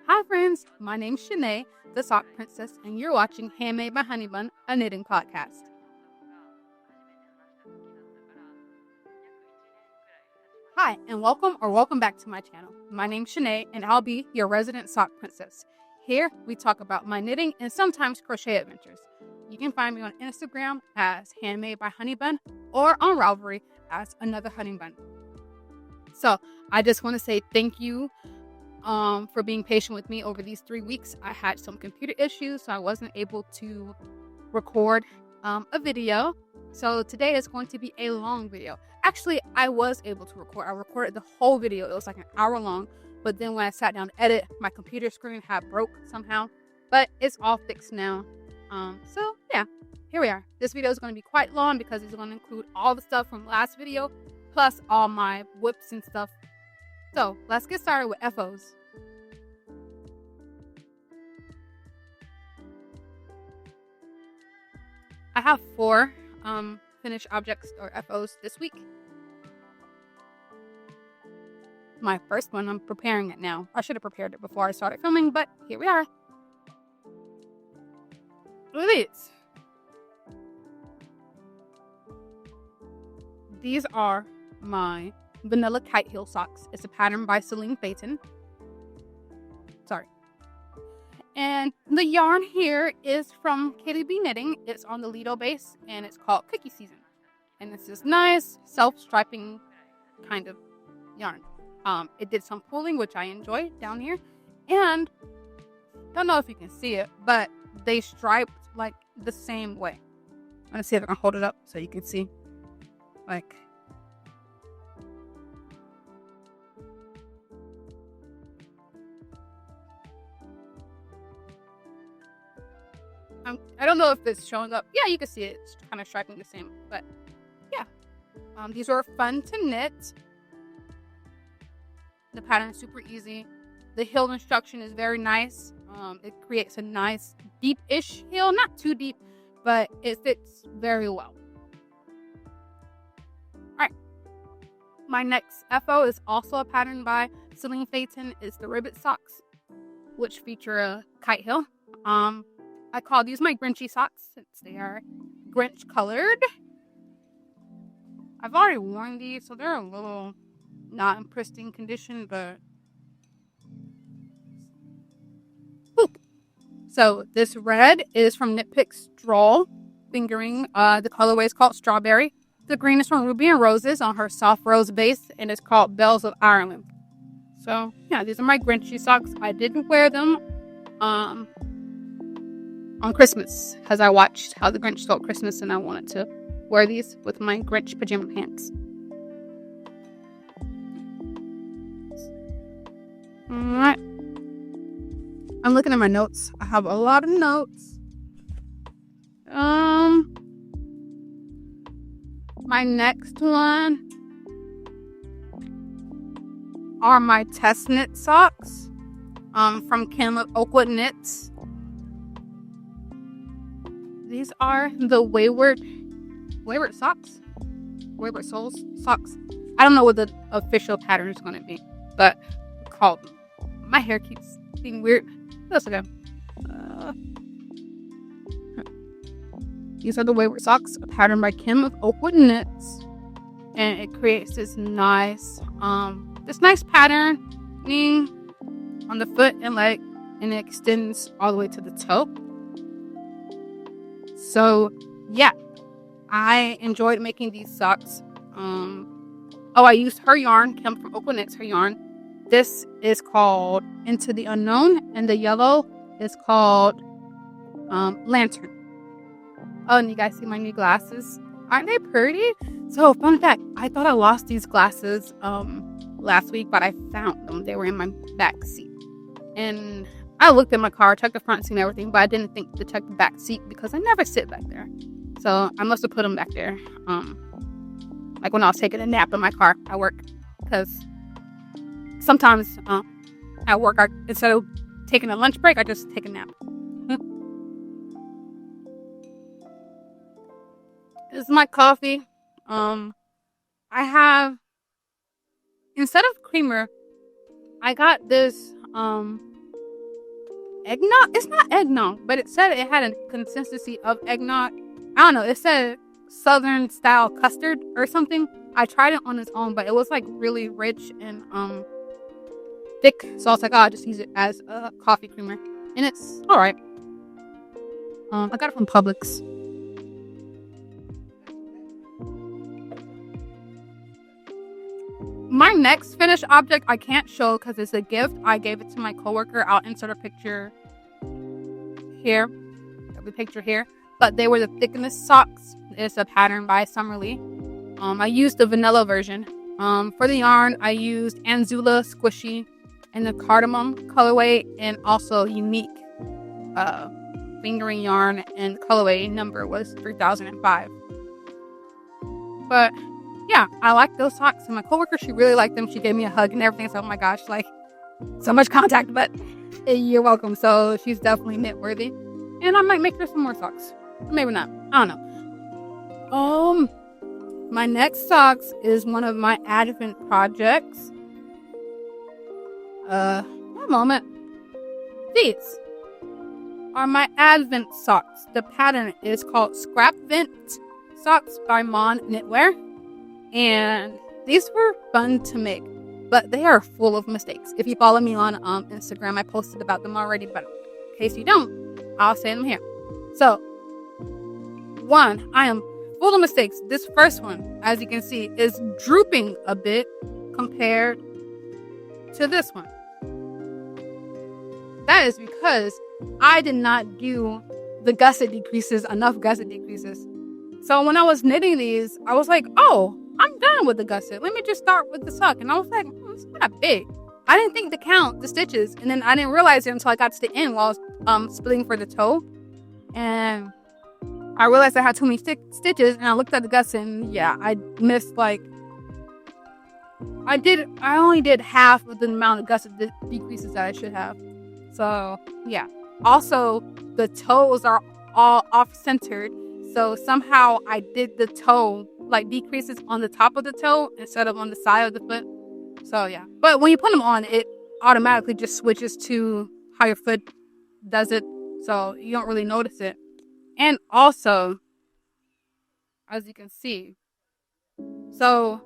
Hi friends, my name's Shanae, the Sock Princess, and you're watching Handmade by Honeybun, a knitting podcast. Hi, and welcome back to my channel. My name's Shanae, and I'll be your resident Sock Princess. Here, we talk about my knitting and sometimes crochet adventures. You can find me on Instagram as Handmade by Honeybun or on Ravelry as Another Honeybun. So, I just want to say thank you for being patient with me over these 3 weeks. I had some computer issues, so I wasn't able to record a video. So today is going to be a long video. Actually, I was able to record. I recorded the whole video. It was like an hour long. But then when I sat down to edit, my computer screen had broke somehow. But it's all fixed now. So yeah, here we are. This video is going to be quite long because it's going to include all the stuff from last video, plus all my WIPs and stuff. So let's get started with FOs. I have 4 finished objects or FOs this week. My first one, I'm preparing it now. I should have prepared it before I started filming, but here we are. Look at these. These are my vanilla kite heel socks. It's a pattern by Céline Feyten. Sorry. And the yarn here is from KittyBea Knitting. It's on the Lido base and it's called Cookie Season. And it's this nice self-striping kind of yarn. It did some pulling, which I enjoy down here. And I don't know if you can see it, but they striped like the same way. I'm gonna see if I can hold it up so you can see. Like, I don't know if it's showing up. Yeah, you can see it. It's kind of striping the same, but yeah. These are fun to knit. The pattern is super easy. The heel instruction is very nice. It creates a nice deep-ish heel. Not too deep, but it fits very well. Alright. My next FO is also a pattern by Céline Feyten. It's the ribbit socks, which feature a kite heel. I call these my Grinchy socks since they are Grinch colored. I've already worn these, so they're a little not in pristine condition, but Boop. So this red is from Knit Pick Stroll, fingering. The colorway is called Strawberry. The green is from Ruby and Roses on her soft rose base, and it's called Bells of Ireland. So yeah, these are my Grinchy socks. I didn't wear them on Christmas because I watched How the Grinch Stole Christmas and I wanted to wear these with my Grinch pajama pants. Alright. I'm looking at my notes. I have a lot of notes. My next one are my test knit socks from Kim of Oakwood Knits. These are the Wayward socks? Wayward soles socks. I don't know what the official pattern is going to be, but called them. My hair keeps being weird. That's okay. These are the Wayward socks, a pattern by Kim of Oakwood Knits, and it creates this nice patterning on the foot and leg, and it extends all the way to the toe. So yeah, I enjoyed making these socks. I used her yarn, Kim from Oakwood Knits, her yarn. This is called Into the Unknown, and the yellow is called Lantern. Oh, and you guys see my new glasses? Aren't they pretty? So, fun fact, I thought I lost these glasses last week, but I found them. They were in my back seat. And I looked at my car, checked the front seat and everything, but I didn't think to check the back seat because I never sit back there. So, I must have put them back there. Like when I was taking a nap in my car at work. Because sometimes at work, instead of taking a lunch break, I just take a nap. This is my coffee. I have, instead of creamer, I got this eggnog. It's not eggnog, but it said it had a consistency of eggnog. I don't know. It said Southern style custard or something. I tried it on its own, but it was like really rich and thick. So I was like, oh, I'll just use it as a coffee creamer, and it's all right. I got it from Publix. My next finished object I can't show because it's a gift. I gave it to my coworker. I'll insert a picture here. The picture here. But they were the Thickmas socks. It's a pattern by Summerlee. I used the vanilla version. For the yarn, I used Anzula Squishy and the Cardamom colorway, and also Uneek fingering yarn, and colorway number was 3005. But yeah, I like those socks, and my coworker, she really liked them. She gave me a hug and everything. So, oh my gosh, like, so much contact, but you're welcome. So she's definitely knit worthy, and I might make her some more socks. Maybe not. I don't know. My next socks is one of my Advent projects. One moment. These are my Advent socks. The pattern is called Scrapvent socks by MaanKnitwear. And these were fun to make, but they are full of mistakes. If you follow me on Instagram, I posted about them already, but in case you don't, I'll say them here. So, one, I am full of mistakes. This first one, as you can see, is drooping a bit compared to this one. That is because I did not do the gusset decreases, enough gusset decreases. So when I was knitting these, I was like, oh, I'm done with the gusset. Let me just start with the sock. And I was like, it's not big. I didn't think to count the stitches. And then I didn't realize it until I got to the end while I was splitting for the toe. And I realized I had too many stitches. And I looked at the gusset, and yeah, I missed like... I only did half of the amount of gusset decreases that I should have. So, yeah. Also, the toes are all off-centered. So somehow I did the toe, like, decreases on the top of the toe instead of on the side of the foot. So, yeah. But when you put them on, it automatically just switches to how your foot does it. So you don't really notice it. And also, as you can see, so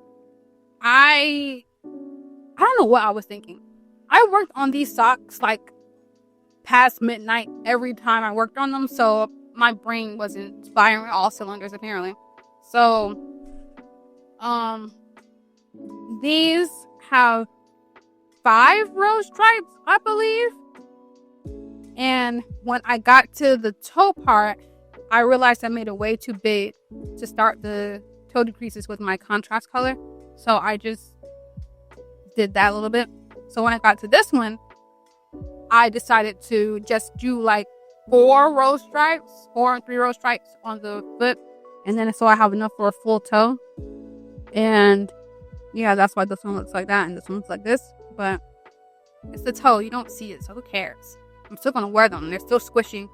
I don't know what I was thinking. I worked on these socks like past midnight every time I worked on them. So my brain wasn't firing all cylinders apparently. So these have 5 row stripes, I believe. And when I got to the toe part, I realized I made it way too big to start the toe decreases with my contrast color. So I just did that a little bit. So when I got to this one, I decided to just do like 4 row stripes, 4 and 3 row stripes on the foot. And then so I have enough for a full toe. And yeah, that's why this one looks like that and this one looks like this. But it's the toe. You don't see it, so who cares? I'm still going to wear them. They're still squishy.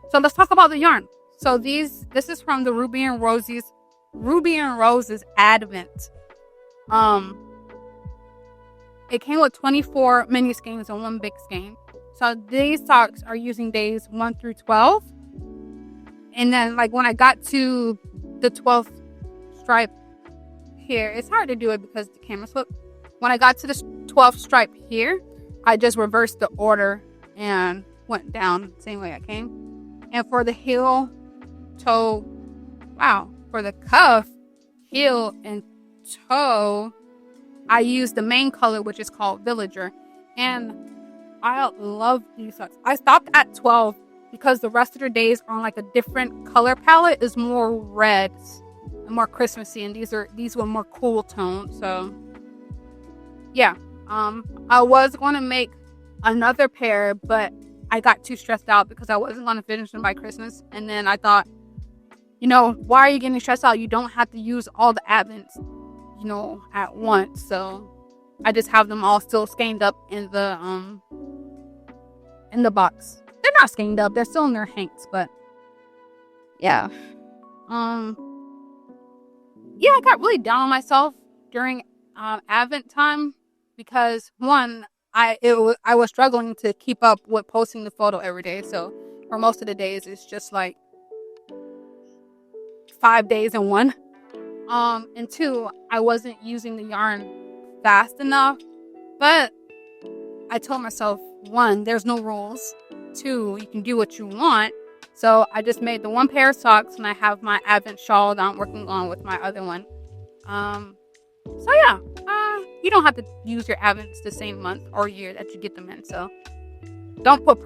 So let's talk about the yarn. So this is from the Ruby and Roses Advent. It came with 24 mini skeins and 1 big skein. So these socks are using days 1 through 12. And then like when I got to the 12th stripe here, it's hard to do it because the camera slipped. When I got to the 12th stripe here, I just reversed the order and went down the same way I came. And for the heel, toe, for the cuff, heel, and toe, I used the main color, which is called Villager. And I love these socks. I stopped at 12 because the rest of the days are on like a different color palette. Is more reds and more Christmassy, and these were more cool tones. So yeah, I was going to make another pair, but I got too stressed out because I wasn't going to finish them by Christmas. And then I thought, why are you getting stressed out? You don't have to use all the Advents, at once. So I just have them all still skeined up in the box. They're not skeined up. They're still in their hanks, but yeah. I got really down on myself during Advent time because, one, I was struggling to keep up with posting the photo every day. So for most of the days, it's just like 5 days in one. And 2, I wasn't using the yarn fast enough. But I told myself, 1, there's no rules. 2, you can do what you want. So I just made the 1 pair of socks, and I have my Advent shawl that I'm working on with my other one. So yeah, you don't have to use your Advents the same month or year that you get them in. So don't put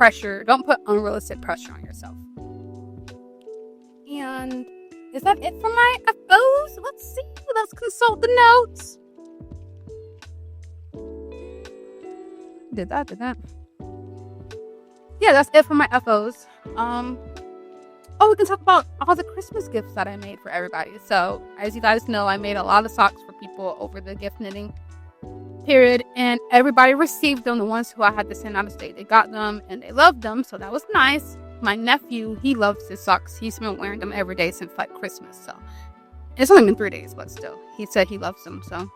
unrealistic pressure on yourself. And is that it for my FOs? Let's see. Let's consult the notes. Did that. Yeah, that's it for my FOs. We can talk about all the Christmas gifts that I made for everybody. So, as you guys know, I made a lot of socks for people over the gift knitting period, and everybody received them. The ones who I had to send out of state, they got them and they loved them, so that was nice. My nephew, he loves his socks. He's been wearing them every day since like Christmas. So it's only been 3 days, but still, he said he loves them. So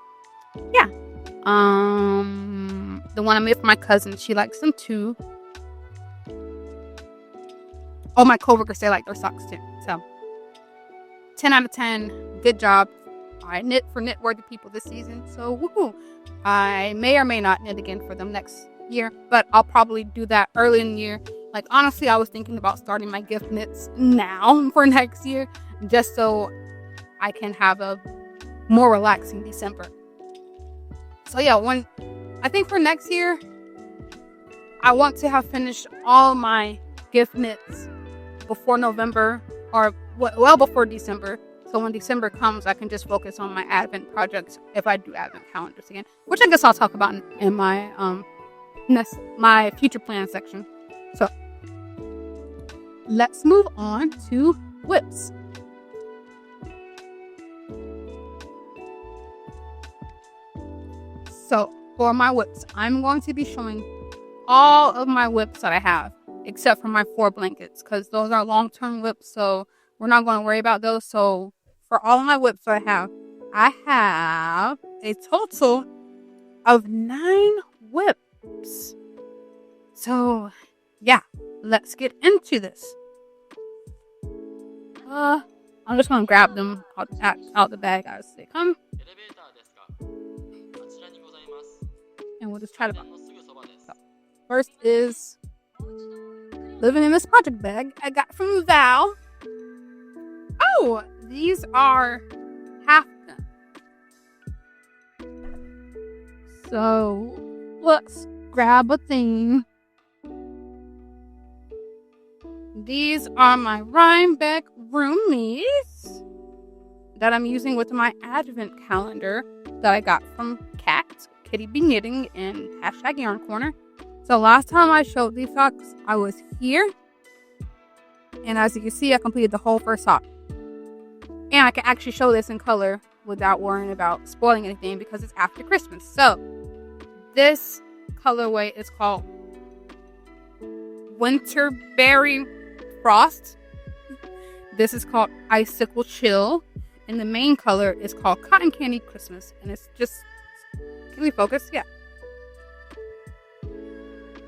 yeah. The one I made for my cousin, she likes them too. Oh, my coworkers, they like their socks too. So 10 out of 10. Good job. I knit for knit-worthy people this season. So woohoo. I may or may not knit again for them next year, but I'll probably do that early in the year. Like, honestly, I was thinking about starting my gift knits now for next year, just so I can have a more relaxing December. So yeah, I think for next year, I want to have finished all my gift knits before November, or well before December. So when December comes, I can just focus on my Advent projects if I do Advent calendars again, which I guess I'll talk about in my my future plan section. So let's move on to WIPs. So for my WIPs, I'm going to be showing all of my WIPs that I have, except for my 4 blankets, because those are long-term WIPs, so we're not going to worry about those. So for all of my WIPs that I have a total of 9 WIPs. So yeah, let's get into this. I'm just going to grab them out the bag as they come. And we'll just try to. So, first is living in this project bag I got from Val. Oh, these are half done. So let's grab a theme. These are my Rhinebeck roomies that I'm using with my Advent calendar that I got from KittyBea Knitting and #Yarn Corner. So last time I showed these socks, I was here. And as you can see, I completed the whole first sock. And I can actually show this in color without worrying about spoiling anything because it's after Christmas. So this colorway is called Winterberry Frost. This is called Icicle Chill. And the main color is called Cotton Candy Christmas. And it's just, can we focus? Yeah.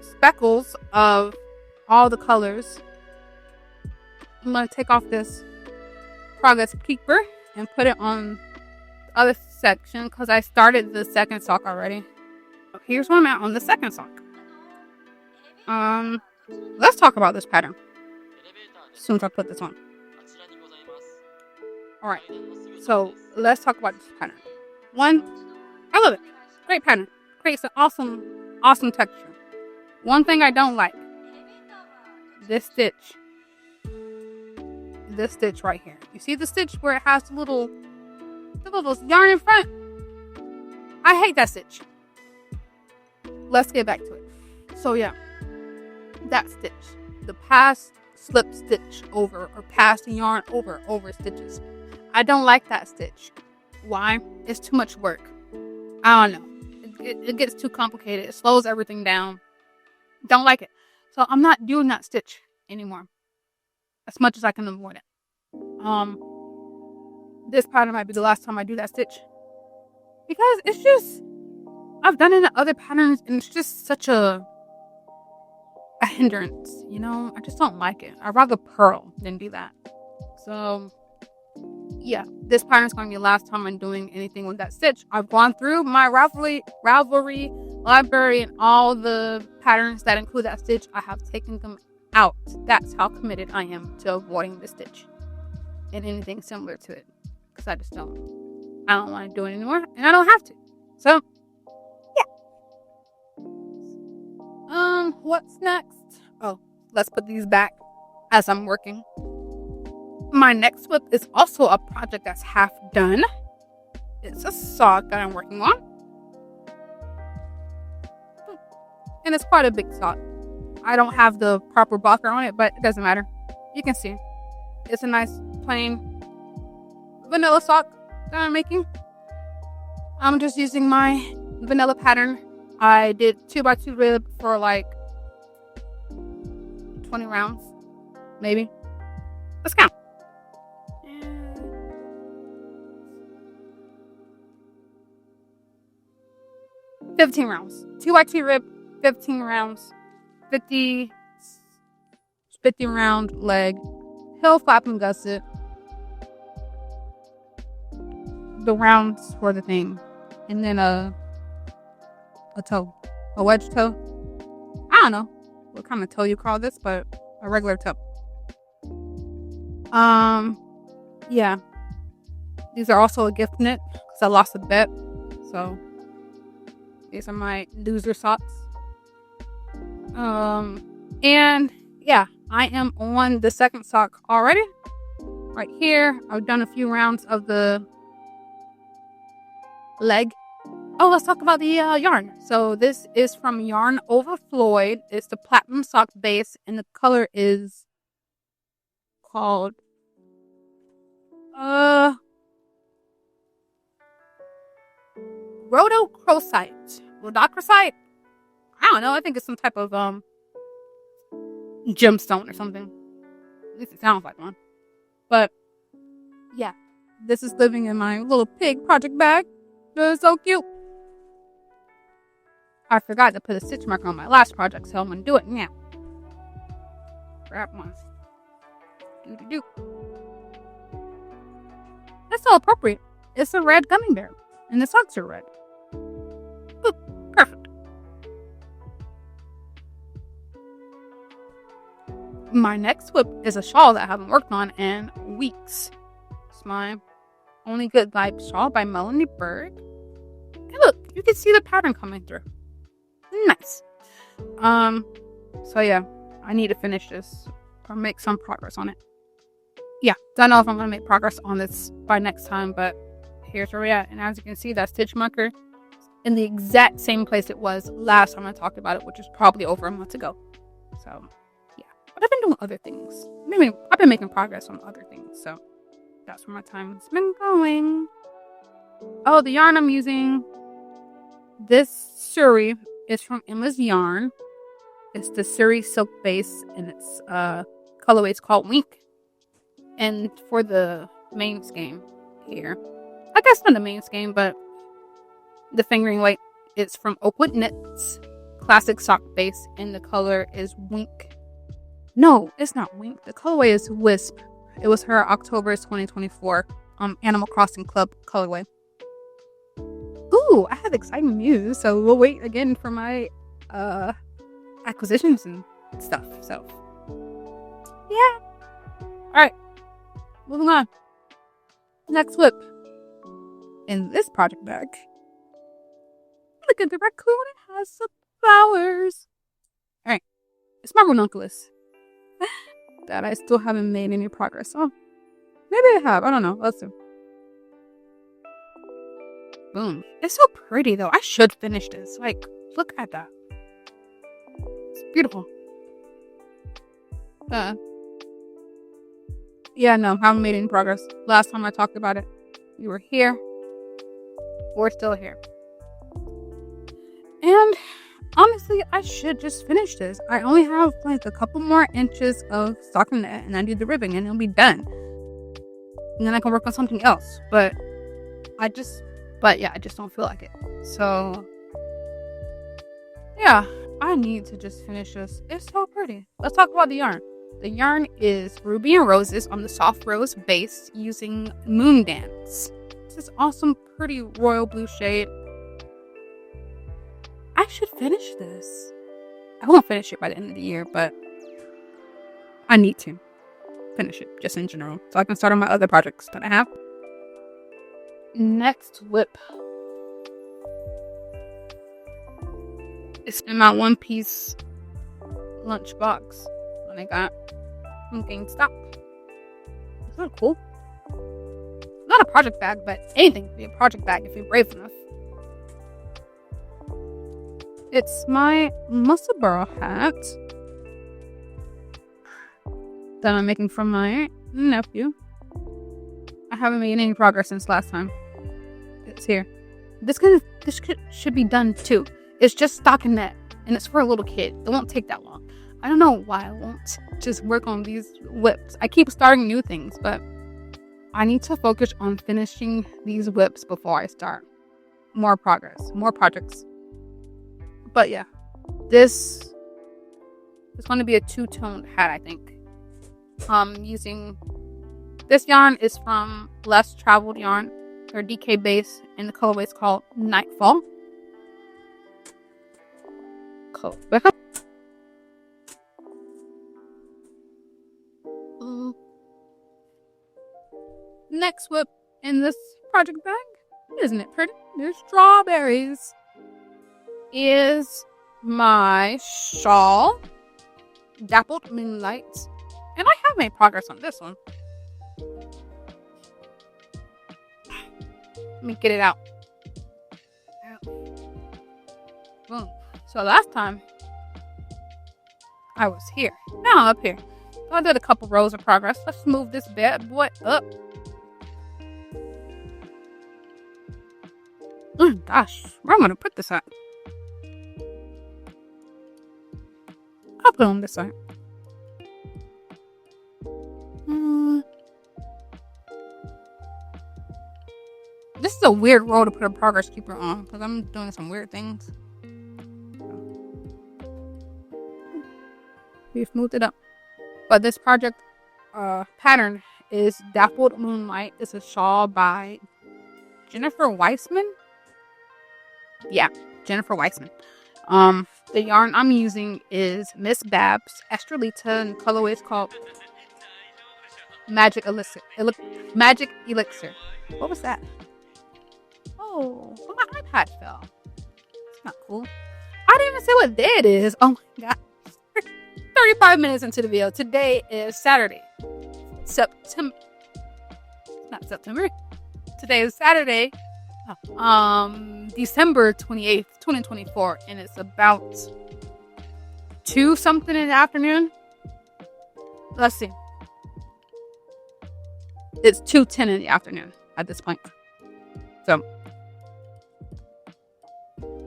Speckles of all the colors. I'm going to take off this Progress Keeper and put it on the other section because I started the second sock already. Here's where I'm at on the second sock. Let's talk about this pattern as soon as I put this on. Alright, so let's talk about this pattern. 1, I love it. Great pattern. Creates an awesome texture. One thing I don't like, this stitch. This stitch right here. You see the stitch where it has the little yarn in front? I hate that stitch. Let's get back to it. So yeah, that stitch. The past slip stitch over, or past yarn over stitches. I don't like that stitch. Why? It's too much work. I don't know. It gets too complicated. It slows everything down. Don't like it. So I'm not doing that stitch anymore. As much as I can avoid it. This pattern might be the last time I do that stitch. Because it's just, I've done it in other patterns, and it's just such a hindrance, you know? I just don't like it. I'd rather purl than do that. So, yeah, this pattern is going to be the last time I'm doing anything with that stitch. I've gone through my Ravelry library and all the patterns that include that stitch. I have taken them out. That's how committed I am to avoiding the stitch and anything similar to it, because I don't want to do it anymore, and I don't have to. So, yeah. What's next? Oh, let's put these back as I'm working. My next WIP is also a project that's half done. It's a sock that I'm working on. And it's quite a big sock. I don't have the proper blocker on it, but it doesn't matter. You can see. It's a nice, plain vanilla sock that I'm making. I'm just using my vanilla pattern. I did 2x2 rib for like 20 rounds, maybe. Let's count. 15 rounds. 2x2 rib, 15 rounds. 50 round leg. Heel flap and gusset. The rounds for the thing. And then a toe. A wedge toe. I don't know what kind of toe you call this, but a regular toe. Yeah. These are also a gift knit because I lost a bet. So these are my loser socks. And yeah, I am on the second sock already. Right here, I've done a few rounds of the leg. Oh, let's talk about the yarn. So this is from Yarn Over Floyd. It's the platinum sock base, and the color is called rhodochrosite. Rhodochrosite? I don't know. I think it's some type of gemstone or something. At least it sounds like one. But yeah, this is living in my little pig project bag. It's so cute. I forgot to put a stitch marker on my last project, so I'm gonna do it now. Grab one. Do. That's so appropriate. It's a red gummy bear, and the socks are red. Boop. Perfect. My next WIP is a shawl that I haven't worked on in weeks. It's my Only Good Vibes shawl by Melanie Berg. And look, you can see the pattern coming through. Nice. So yeah, I need to finish this or make some progress on it. Yeah, don't know if I'm gonna make progress on this by next time, but here's where we're at. And as you can see, that stitch marker in the exact same place it was last time I talked about it, which is probably over a month ago. So yeah, but I've been doing other things. Maybe I've been making progress on other things, so that's where my time's been going. Oh, the yarn I'm using, this Suri is from Emma's Yarn. It's the Suri silk base, and it's colorway is called Wink. And for the main skein here, I guess not the main skein, but the fingering weight, it's from Oakwood Knits classic sock base, and the color is Wink. No, it's not Wink. The colorway is Wisp. It was her October 2024 Animal Crossing Club colorway. Ooh, I have exciting news, so we'll wait again for my acquisitions and stuff. So yeah. Alright. Moving on. Next WIP. In this project bag. Look at the raccoon. It has some flowers. Alright. It's my ranunculus. That I still haven't made any progress on. Maybe I have. I don't know. Let's see. Boom. It's so pretty though. I should finish this. Like, look at that. It's beautiful. Yeah, no, haven't made any progress. Last time I talked about it, you were here. We're still here. And honestly, I should just finish this. I only have like a couple more inches of stockinette, and I do the ribbing, and it'll be done. And then I can work on something else. But I just don't feel like it. So Yeah, I need to just finish this. It's so pretty. Let's talk about the yarn. The yarn is Ruby and Roses on the soft rose base using Moon Dance. It's this awesome, pretty royal blue shade. I should finish this. I won't finish it by the end of the year, but I need to finish it just in general so I can start on my other projects that I have. Next WIP. It's in my one piece lunchbox that I got from GameStop. It's not cool. Not a project bag, but anything can be a project bag if you're brave enough. It's my Musselburgh hat that I'm making from my nephew. I haven't made any progress since last time. It's here. This should be done too. It's just stockinette, and it's for a little kid. It won't take that long. I don't know why I won't just work on these WIPs. I keep starting new things, but I need to focus on finishing these WIPs before I start more progress, more projects. But yeah, this is going to be a two-toned hat, I think. Using this yarn is from Less Traveled Yarn, or DK base, and the colorway is called Nightfall. Next WIP in this project bag, isn't it pretty? There's strawberries. Is my shawl, Dappled Moonlight, and I have made progress on this one. Let me get it out. Boom. So last time I was here. Now I'm up here. So I did a couple rows of progress. Let's move this bad boy up. Oh gosh, where am I gonna put this at? I'll put it on this side. This is a weird row to put a progress keeper on because I'm doing some weird things. We've moved it up. But this project pattern is Dappled Moonlight. It's a shawl by Jennifer Weissman. Yeah, Jennifer Weissman. The yarn I'm using is Miss Babs Estrelita, and the colorway is called Magic Elixir. Magic Elixir. What was that? Oh, my iPad fell. It's not cool. I didn't even say what day it is. Oh my god. 35 minutes into the video. Today is Saturday. Not September. Today is Saturday. December 28th, 2024, and it's about 2 something in the afternoon. Let's see. It's 2:10 in the afternoon at this point. So,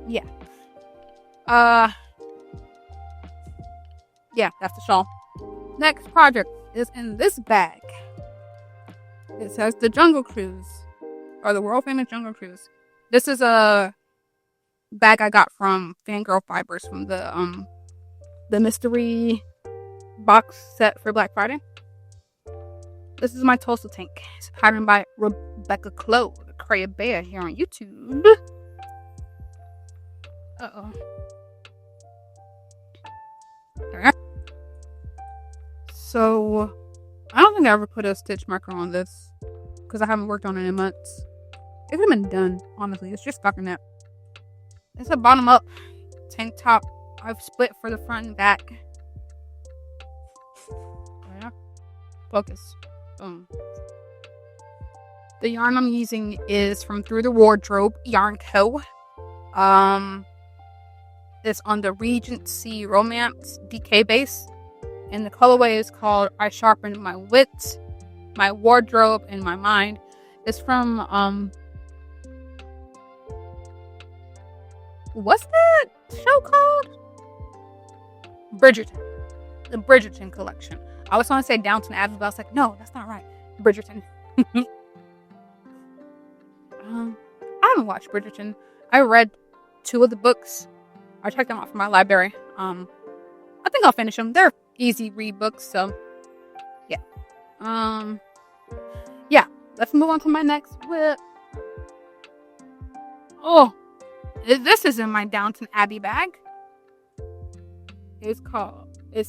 yeah. Yeah, that's the shawl. Next project is in this bag. It says the Jungle Cruise, or the world famous Jungle Cruise. This is a bag I got from Fangirl Fibers from the mystery box set for Black Friday. This is my Tulsa tank. It's patterned by Rebecca Claude, KittyBea here on YouTube. Uh-oh. There. So, I don't think I ever put a stitch marker on this because I haven't worked on it in months. It could have been done, honestly. It's just stockinette. It's a bottom up tank top. I've split for the front and back. Yeah. Focus. Boom. The yarn I'm using is from Through the Wardrobe Yarn Co. It's on the Regency Romance DK base. And the colorway is called I Sharpened My Wit, My Wardrobe, and My Mind. It's from, what's that show called? Bridgerton. The Bridgerton collection. I was going to say Downton Abbey, but I was like, no, that's not right. Bridgerton. I haven't watched Bridgerton. I read 2 of the books. I checked them out from my library. I think I'll finish them. They're easy read books, so yeah. Yeah. Let's move on to my next WIP. Oh, this is in my Downton Abbey bag. It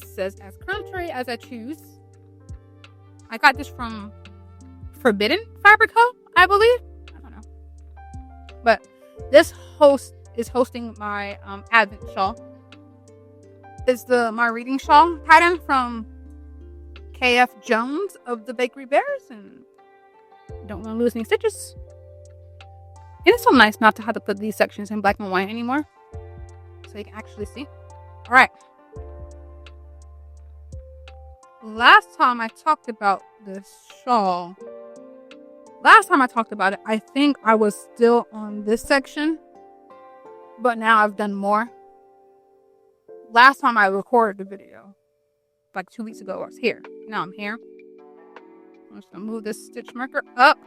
says, as contrary as I choose. I got this from Forbidden Fabric Co., I believe. I don't know. But this host is hosting my Advent shawl. It's my reading shawl pattern from KF Jones of the Bakery Bears, and don't want to lose any stitches. And it's so nice not to have to put these sections in black and white anymore, so you can actually see. All right. Last time I talked about this shawl, I think I was still on this section, but now I've done more. Last time I recorded the video, like 2 weeks ago, I was here. Now I'm here. I'm just gonna move this stitch marker up.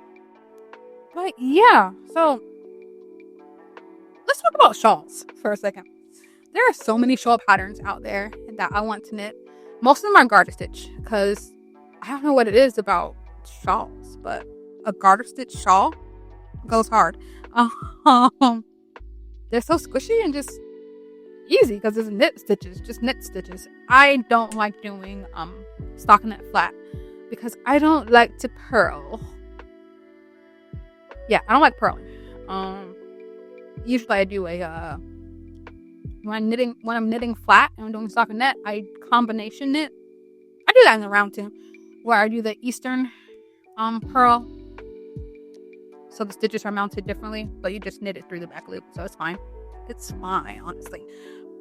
But yeah, so let's talk about shawls for a second. There are so many shawl patterns out there that I want to knit. Most of them are garter stitch, because I don't know what it is about shawls, but a garter stitch shawl goes hard. They're so squishy and just easy because it's knit stitches. I don't like doing stockinette flat because I don't like to purl. Yeah, I don't like purling. Usually I do a when I'm knitting flat and I'm doing stockinette, I combination knit. I do that in the round too, where I do the Eastern purl, so the stitches are mounted differently, but you just knit it through the back loop, so it's fine. It's fine, honestly.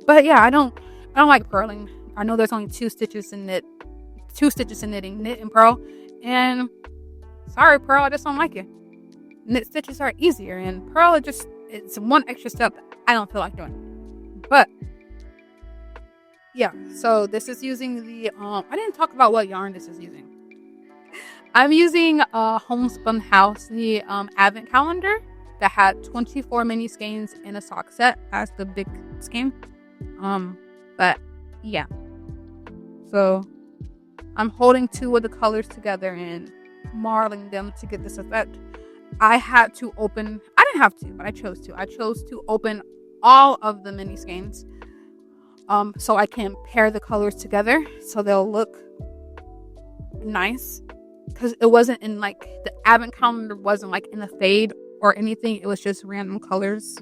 But yeah, I don't like purling. I know there's only two stitches in knitting, knit and purl. And sorry, purl, I just don't like it. Knit stitches are easier, and purl it's one extra step that I don't feel like doing. But yeah, so this is using the I didn't talk about what yarn this is using. I'm using Homespun House, the advent calendar that had 24 mini skeins in a sock set as the big skein. But yeah, so I'm holding two of the colors together and marling them to get this effect. I didn't have to, but I chose to open all of the mini skeins so I can pair the colors together so they'll look nice, because it wasn't in like the advent calendar wasn't like in a fade or anything. It was just random colors,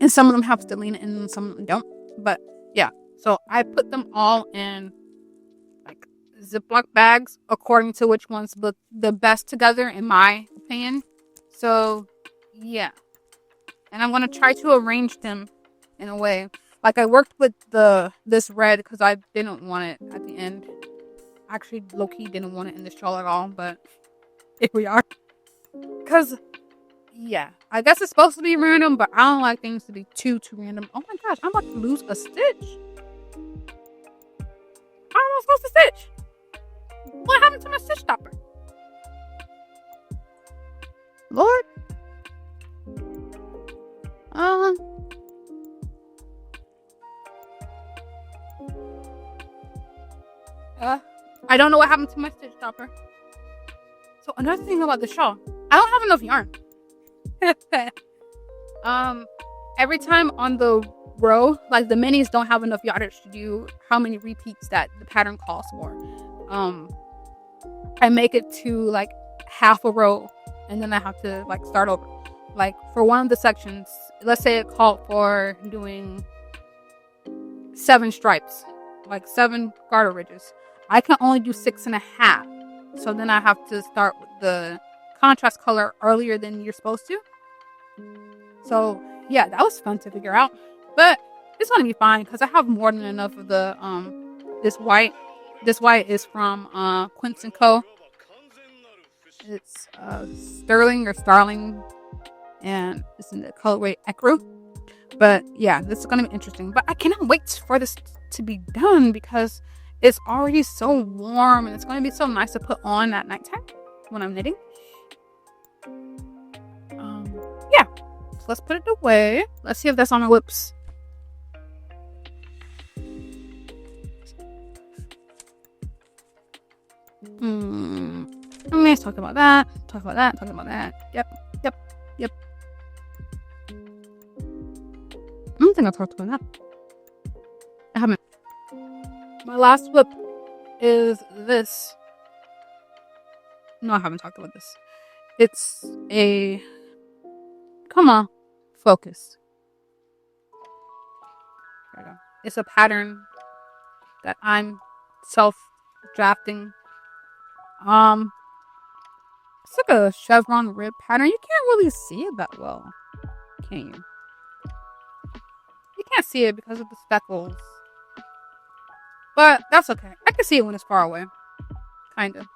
and some of them have stellina in them and some of them don't. But yeah, so I put them all in like Ziploc bags according to which ones look the best together in my opinion. So yeah, and I'm going to try to arrange them in a way. Like I worked with this red because I didn't want it at the end. Actually, low-key didn't want it in the shawl at all, but here we are. Because, yeah, I guess it's supposed to be random, but I don't like things to be too random. Oh my gosh, I'm about to lose a stitch. How am I supposed to stitch? What happened to my stitch stopper? Lord. I don't know what happened to my stitch stopper. So another thing about the shawl, I don't have enough yarn. Every time on the row, like the minis don't have enough yardage to do how many repeats that the pattern calls for. I make it to like half a row and then I have to like start over. Like for one of the sections, let's say it called for doing 7 stripes, like 7 garter ridges. I can only do 6.5. So then I have to start with the contrast color earlier than you're supposed to. So yeah, that was fun to figure out. But it's gonna be fine because I have more than enough of the this white. This white is from Quince & Co. It's Sterling or Starling, and it's in the colorway Ecru. But yeah, this is gonna be interesting. But I cannot wait for this to be done because it's already so warm and it's gonna be so nice to put on at nighttime when I'm knitting. Yeah, so let's put it away. Let's see if that's on my WIPs. Let's talk about that. Talk about that. Yep. I don't think I talked about that. I haven't. My last WIP is this. No, I haven't talked about this. It's a Kuma focus. There we go. It's a pattern that I'm self-drafting. It's like a chevron rib pattern. You can't really see it that well, can you? You can't see it because of the speckles. But that's okay. I can see it when it's far away. Kinda.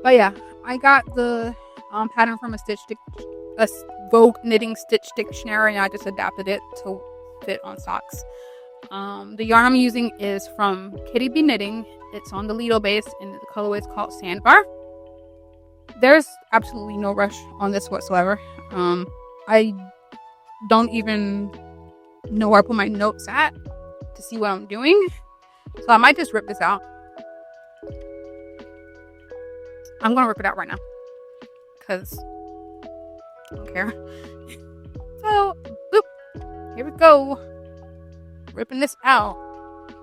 But yeah, I got the pattern from a Vogue knitting stitch dictionary, and I just adapted it to fit on socks. The yarn I'm using is from KittyBea Knitting. It's on the Lido base, and the colorway is called Sandbar. There's absolutely no rush on this whatsoever. I don't even know where I put my notes at to see what I'm doing, so I might just rip this out. I'm gonna rip it out right now because I don't care. So, boop, here we go. Ripping this out.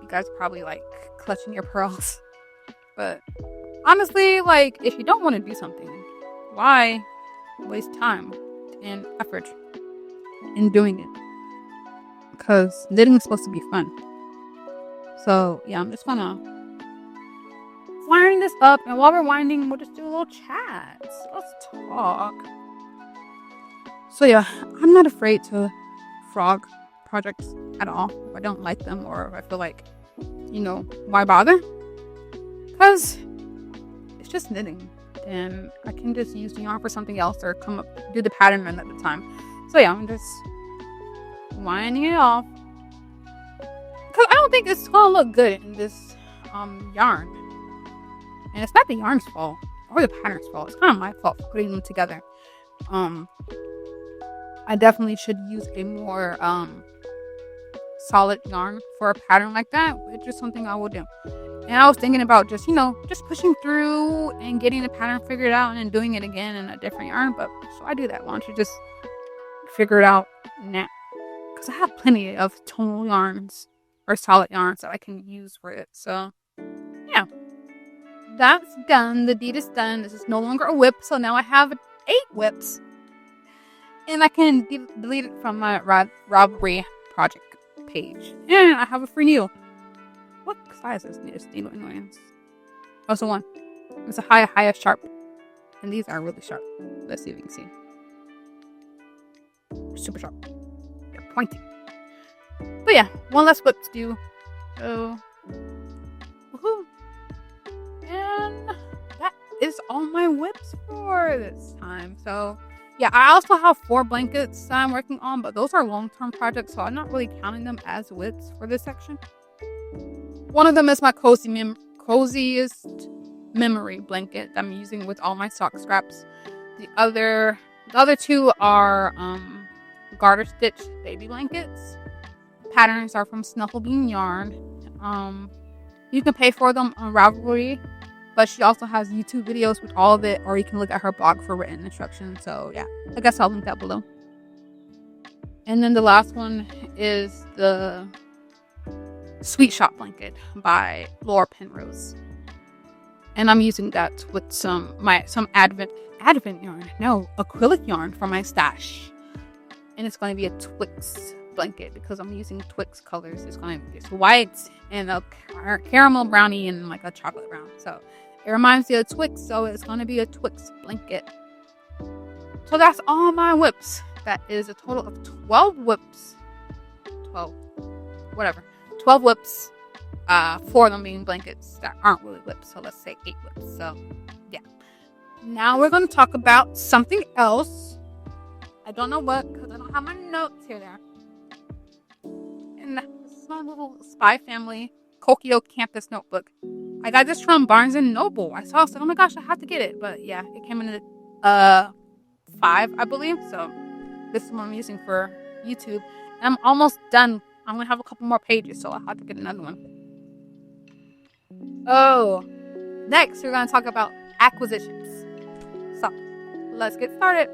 You guys are probably like clutching your pearls, but honestly, like, if you don't want to do something, why waste time and effort in doing it? Because knitting is supposed to be fun. So yeah, I'm just gonna wind this up, and while we're winding, we'll just do a little chat. So let's talk. So yeah, I'm not afraid to frog projects at all. If I don't like them, or if I feel like, why bother? Because it's just knitting, and I can just use the yarn for something else, or do the pattern at the time. So yeah, I'm just winding it off because I don't think it's gonna look good in this yarn, and it's not the yarn's fault or the pattern's fault. It's kind of my fault for putting them together. I definitely should use a more solid yarn for a pattern like that, which is something I will do. And I was thinking about just pushing through and getting the pattern figured out and then doing it again in a different yarn. But so I do that. Why don't you just figure it out now? Because I have plenty of tonal yarns or solid yarns that I can use for it. So yeah, that's done. The deed is done. This is no longer a WIP. So now I have 8 WIPs. And I can delete it from my robbery project page. And I have a free needle. What size is this needle anyways? Oh, it's a 1. It's a highest sharp. And these are really sharp. Let's see if you can see. Super sharp. They're pointy. But yeah, one less WIP to do. So, woohoo. And that is all my WIPs for this time. So yeah, I also have 4 blankets that I'm working on, but those are long-term projects, so I'm not really counting them as WIPs for this section. One of them is my coziest memory blanket that I'm using with all my sock scraps. The other 2 are garter stitch baby blankets. Patterns are from Snufflebean Yarn. You can pay for them on Ravelry, but she also has YouTube videos with all of it, or you can look at her blog for written instructions. So yeah, I guess I'll link that below. And then the last one is the Sweet Shop blanket by Laura Penrose, and I'm using that with some Advent yarn, no, acrylic yarn from my stash, and it's going to be a Twix blanket because I'm using Twix colors. It's white and a caramel brownie and like a chocolate brown, so it reminds me of Twix, so it's going to be a Twix blanket. So that's all my WIPs. That is a total of 12 WIPs. 12 WIPs. 4 of them being blankets that aren't really WIPs. So let's say 8 WIPs. So yeah. Now we're going to talk about something else. I don't know what, because I don't have my notes here there. And this is my little Spy Family Kokio Campus notebook. I got this from Barnes & Noble. I saw it, so oh my gosh, I have to get it. But yeah, it came in at 5, I believe. So this is what I'm using for YouTube. And I'm almost done. I'm going to have a couple more pages, so I'll have to get another one. Oh, Next, we're going to talk about acquisitions. So, let's get started.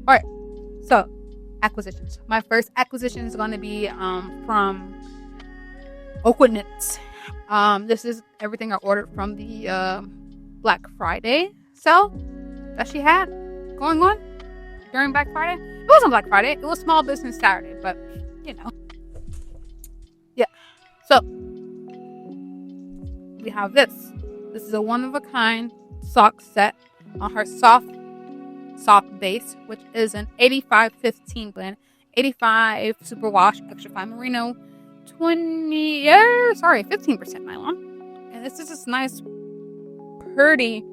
Alright, so acquisitions. My first acquisition is going to be from Oakwood knits. This is everything I ordered from the Black Friday sale that she had going on during Black Friday. It wasn't Black Friday, it was Small Business Saturday, but you know. Yeah. So we have this. This is a one-of-a-kind sock set on her soft sock base, which is an 85-15 blend, 85 superwash, extra fine merino, 15% nylon. And this is this nice, pretty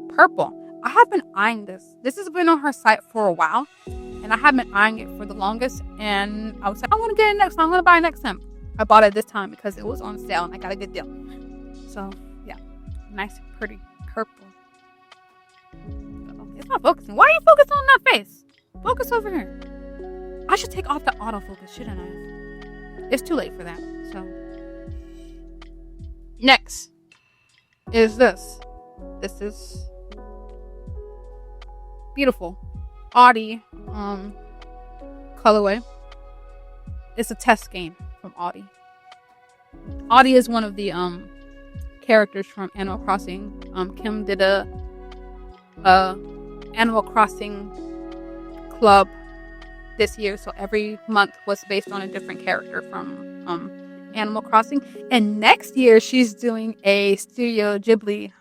purple. I have been eyeing this. This has been on her site for a while, and I have been eyeing it for the longest. And I was like, I'm gonna get it next time. I'm gonna buy it next time. I bought it this time because it was on sale and I got a good deal. So yeah, nice, pretty purple. It's not focusing. Why are you focusing on that face? Focus over here. I should take off the autofocus, shouldn't I? It's too late for that. So next is this. This is beautiful Audi colorway. It's a test game from Audi. Audi is one of the characters from Animal Crossing. Kim did a Animal Crossing club this year, so every month was based on a different character from Animal Crossing. And next year she's doing a Studio Ghibli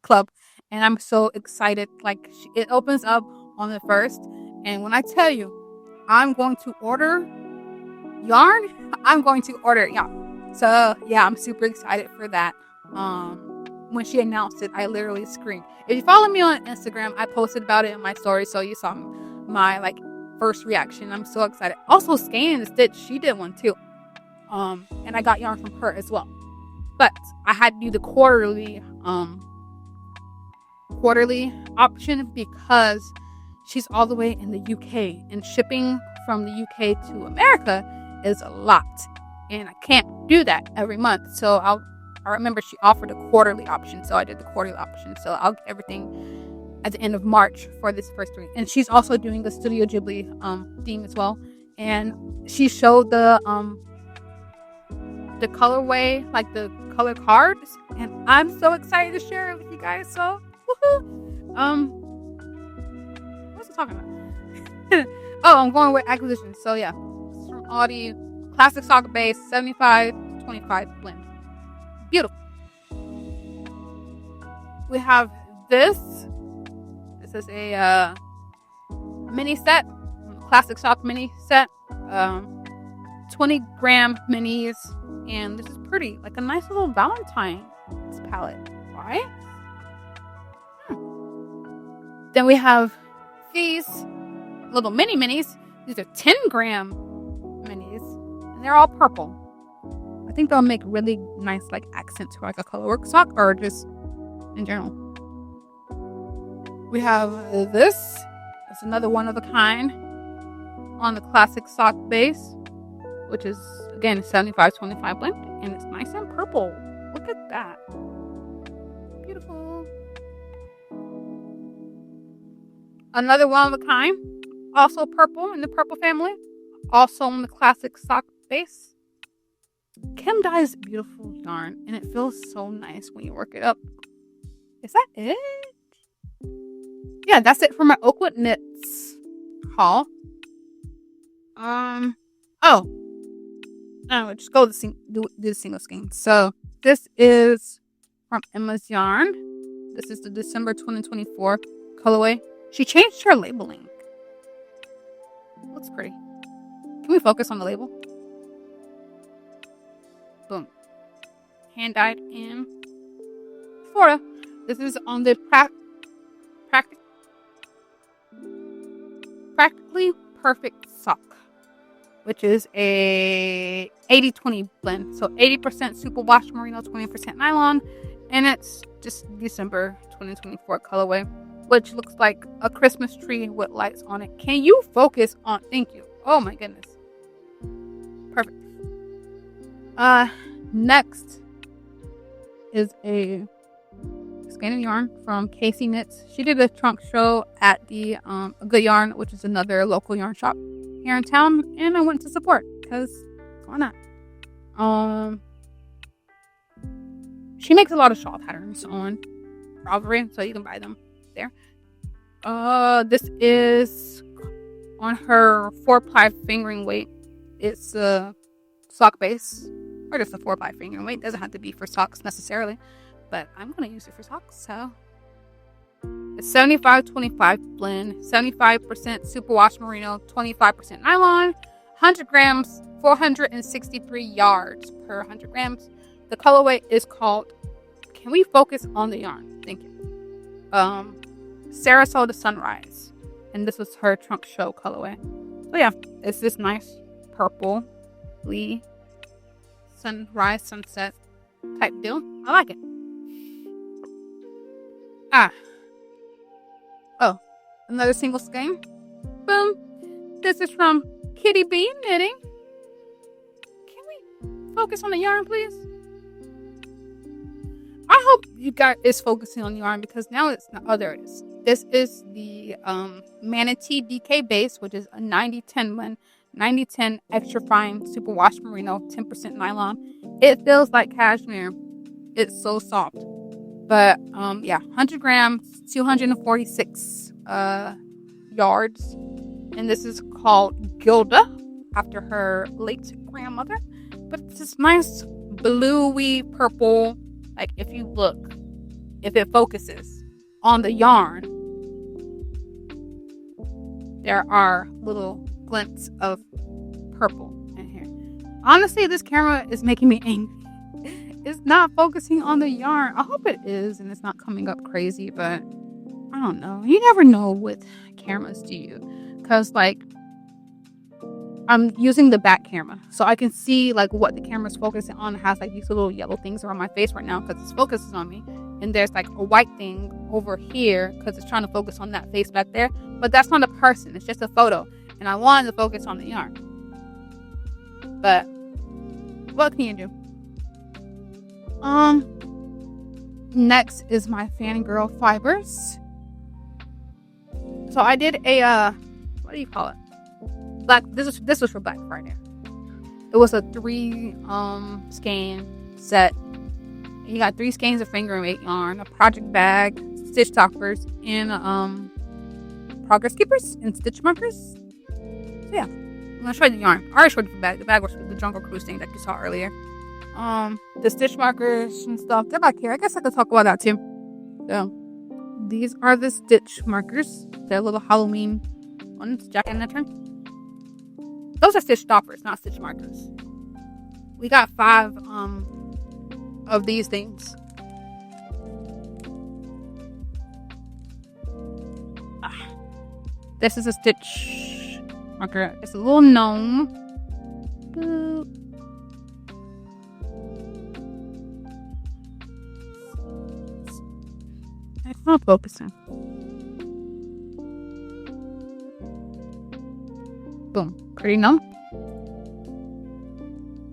club, and I'm so excited. Like, it opens up on the 1st, and when I tell you I'm going to order yarn, I'm going to order yarn. So yeah, I'm super excited for that. When she announced it, I literally screamed. If you follow me on Instagram, I posted about it in my story, so you saw my first reaction. I'm so excited. Also, Skein and Stitch, she did one too. And I got yarn from her as well. But I had to do the quarterly option because she's all the way in the UK, and shipping from the UK to America is a lot, and I can't do that every month. So I remember she offered a quarterly option, so I did the quarterly option. So I'll get everything at the end of March for this first week. And she's also doing the Studio Ghibli theme as well. And she showed the colorway, like the color cards, and I'm so excited to share it with you guys. So woohoo! What's I talking about? Oh, I'm going with acquisitions. So yeah, it's from Audi, classic sock base, 75-25 blend. Beautiful. We have this. This is a mini set, classic sock mini set, 20-gram minis, and this is pretty, like a nice little Valentine's palette, right? Then we have these little minis. These are 10-gram minis, and they're all purple. I think they'll make really nice accent to a colorwork sock, or just in general. We have this. It's another one of a kind on the classic sock base, which is again 75-25 blend, and it's nice and purple. Look at that. Beautiful. Another one of a kind, also purple, in the purple family, also on the classic sock base. Kim dyes beautiful yarn, and it feels so nice when you work it up. Is that it? Yeah, that's it for my Oakwood knits haul. Just go do the single skein. So this is from Emma's Yarn. This is the December 2024 colorway. She changed her labeling. Looks pretty. Can we focus on the label? Boom. Hand dyed in Florida. This is on the practically perfect sock, which is a 80-20 blend. So 80% superwash merino, 20% nylon, and it's just December 2024 colorway, which looks like a Christmas tree with lights on it. Can you focus on? Thank you. Oh my goodness. Perfect. Next is a skein of yarn from Casey Knits. She did a trunk show at the Good Yarn, which is another local yarn shop here in town, and I went to support because why not? She makes a lot of shawl patterns on Ravelry, so you can buy them there. This is on her 4-ply fingering weight. It's a sock base, or just a 4-ply fingering weight. Doesn't have to be for socks necessarily, but I'm gonna use it for socks. So it's 75-25 blend, 75% superwash merino, 25% nylon, 100 grams, 463 yards per 100 grams. The colorway is called, can we focus on the yarn? Thank you. Sarasota Sunrise. And this was her trunk show colorway. So yeah, it's this nice purple sunrise sunset type deal. I like it. Oh, another single skein. Boom. This is from KittyBea Knitting. Can we focus on the yarn, please? I hope you guys is focusing on the yarn because now it's not. Oh, there it is. This is the Manatee DK base, which is a 90-10 blend, 90-10 extra fine superwash merino, 10% nylon. It feels like cashmere. It's so soft. But yeah, 100 grams, 246 yards. And this is called Gilda, after her late grandmother. But it's this nice bluey purple. Like if you look, if it focuses on the yarn, there are little glints of purple in here. Honestly, this camera is making me angry. It's not focusing on the yarn. I hope it is and it's not coming up crazy, but I don't know. You never know with cameras, do you? Because like I'm using the back camera, so I can see like what the camera's focusing on. It has like these little yellow things around my face right now because its focus is on me. And there's like a white thing over here because it's trying to focus on that face back there. But that's not a person. It's just a photo. And I wanted to focus on the yarn. But what can you do? Next is my Fangirl Fibers. So I did a what do you call it? This was for Black Friday. It was a 3 skein set. You got 3 skeins of fingering weight yarn, a project bag, stitch toppers, and progress keepers and stitch markers. So yeah, I'm gonna show you the yarn. I already showed you the bag. The bag was the Jungle Cruise thing that you saw earlier. The stitch markers and stuff, they're back here. I guess I could talk about that too. So these are the stitch markers. They're little Halloween ones, Jack and Lantern. Those are stitch stoppers, not stitch markers. We got 5 of these things. This is a stitch marker. It's a little gnome. Boop. It's not focusing. Boom. Pretty gnome.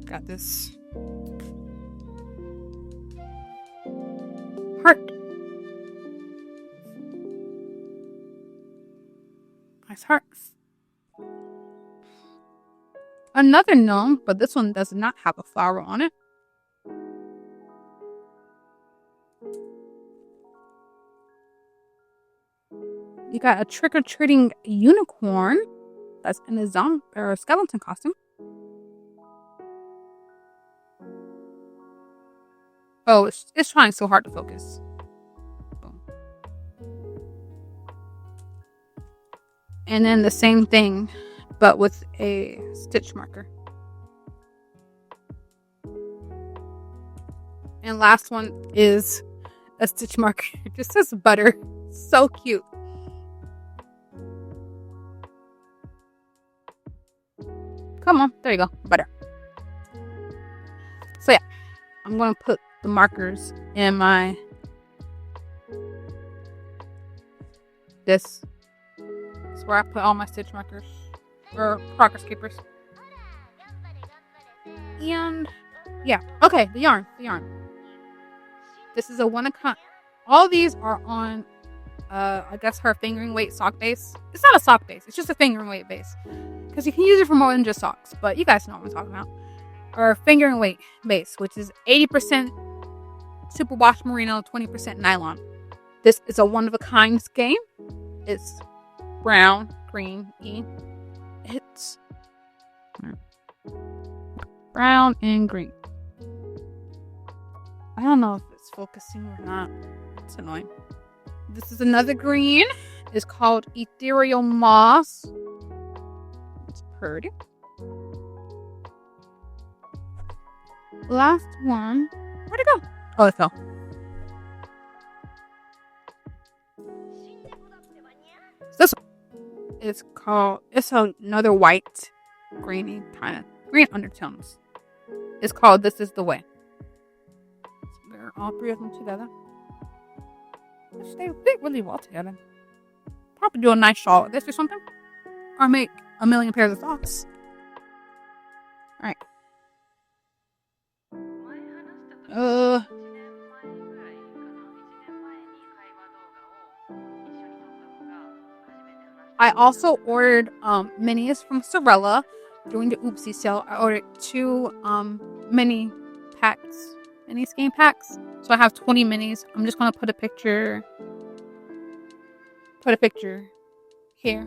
Got this heart. Nice hearts. Another gnome, but this one does not have a flower on it. You got a trick-or-treating unicorn that's in a zombie or a skeleton costume. Oh, it's trying so hard to focus. Boom. And then the same thing, but with a stitch marker. And last one is a stitch marker. It just says butter. So cute. Come on, there you go, butter. So yeah, I'm gonna put the markers in my this is where I put all my stitch markers. or progress keepers. And yeah, okay, the yarn. This is a one of kind. All these are on, I guess her fingering weight sock base. It's not a sock base. It's just a fingering weight base because you can use it for more than just socks. But you guys know what I'm talking about. Or fingering weight base, which is 80% superwash merino, 20% nylon. This is a one of a kind skein. It's brown, green, it's brown and green. I don't know if it's focusing or not. It's annoying. This is another green. It's called Ethereal Moss. It's pretty. Last one. Where'd it go? Oh, it fell. This one. It's another white, greeny kind of green undertones. It's called This Is the Way. So they're all three of them together. They fit really well together. Probably do a nice shawl with this or something. Or make a million pairs of socks. Alright. I also ordered minis from Sorella during the Oopsie sale. I ordered 2 mini skein packs. So I have 20 minis. I'm just gonna put a picture here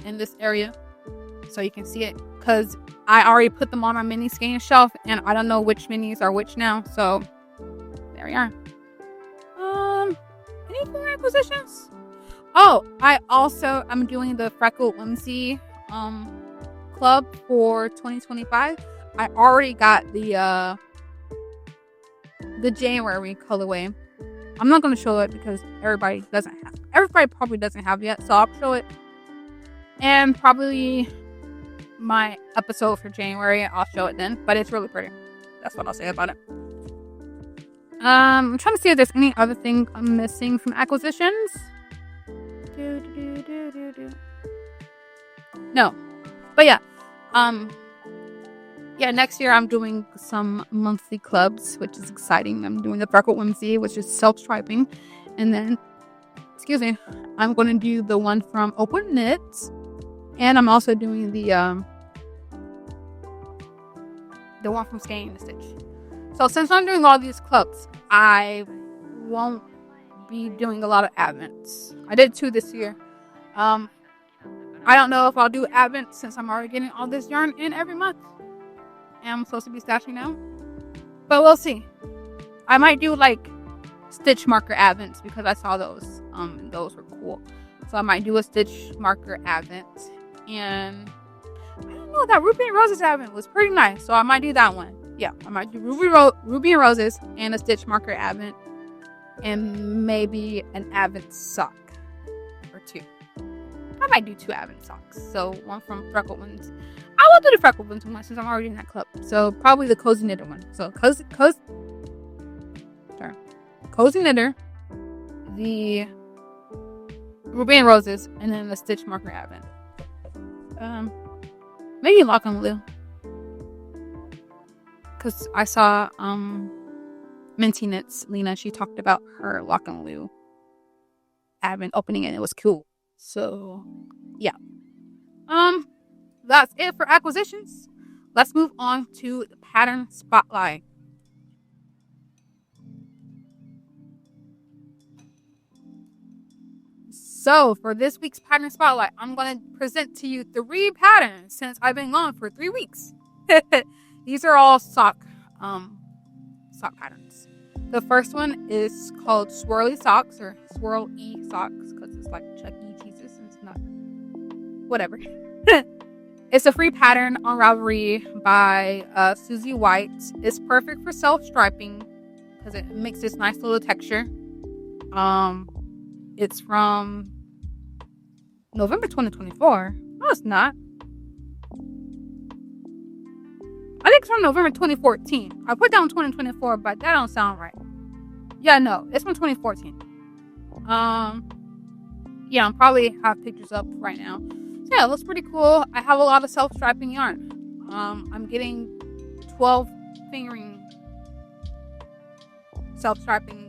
in this area so you can see it, because I already put them on my mini skein shelf and I don't know which minis are which now. So there we are. Any more acquisitions? Oh, I'm doing the Freckled Whimsy club for 2025. I already got the January colorway. I'm not going to show it because everybody probably doesn't have it yet, so I'll show it. And probably my episode for January, I'll show it then, but it's really pretty. That's what I'll say about it. I'm trying to see if there's any other thing I'm missing from acquisitions. No. But yeah. Next year I'm doing some monthly clubs, which is exciting. I'm doing the Freckled Whimsy, which is self-striping. And then, I'm going to do the one from Oakwood Knits. And I'm also doing the one from Skein to Stitch. So since I'm doing all these clubs, I won't be doing a lot of Advents. I did 2 this year. I don't know if I'll do Advent since I'm already getting all this yarn in every month. And I'm supposed to be stashing now. But we'll see. I might do like stitch marker Advents because I saw those. And those were cool. So I might do a stitch marker Advent. And I don't know, that Ruby and Roses Advent was pretty nice. So I might do that one. Yeah, I might do Ruby and Roses and a stitch marker Advent. And maybe an Advent sock or 2. I might do 2 Advent socks. So one from Freckled Ones. I will do the Freckled Ones one since I'm already in that club. So probably the Cozy Knitter one. So Cozy Knitter, the Ruby and Roses, and then the stitch marker Advent. Maybe Lock and Lou. Because I saw Minty Knits, Lena, she talked about her Lock and Lou Advent opening and it was cool. So yeah. That's it for acquisitions. Let's move on to the pattern spotlight. So for this week's pattern spotlight, I'm going to present to you 3 patterns since I've been gone for 3 weeks. These are all sock patterns. The first one is called Swirly Socks or Swirl-E Socks because it's like Chuck E. Cheese's and it's not whatever. It's a free pattern on Ravelry by Susie White. It's perfect for self-striping because it makes this nice little texture. It's from November 2024. No, it's not. I think it's from November 2014. I put down 2024, but that don't sound right. Yeah, no, it's from 2014. Yeah, I'm probably have pictures up right now. Yeah, it looks pretty cool. I have a lot of self-striping yarn. I'm getting 12 fingering self-striping.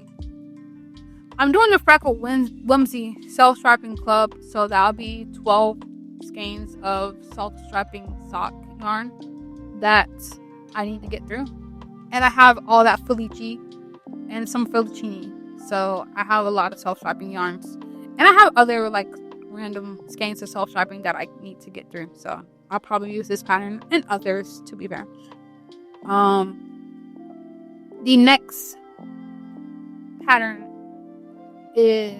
I'm doing the Freckle Whimsy self-striping club, so that'll be 12 skeins of self-striping sock yarn that I need to get through. And I have all that Felici and some Felicini, so I have a lot of self-striping yarns. And I have other like random skeins of self-striping that I need to get through, so I'll probably use this pattern and others, to be fair. The next pattern is,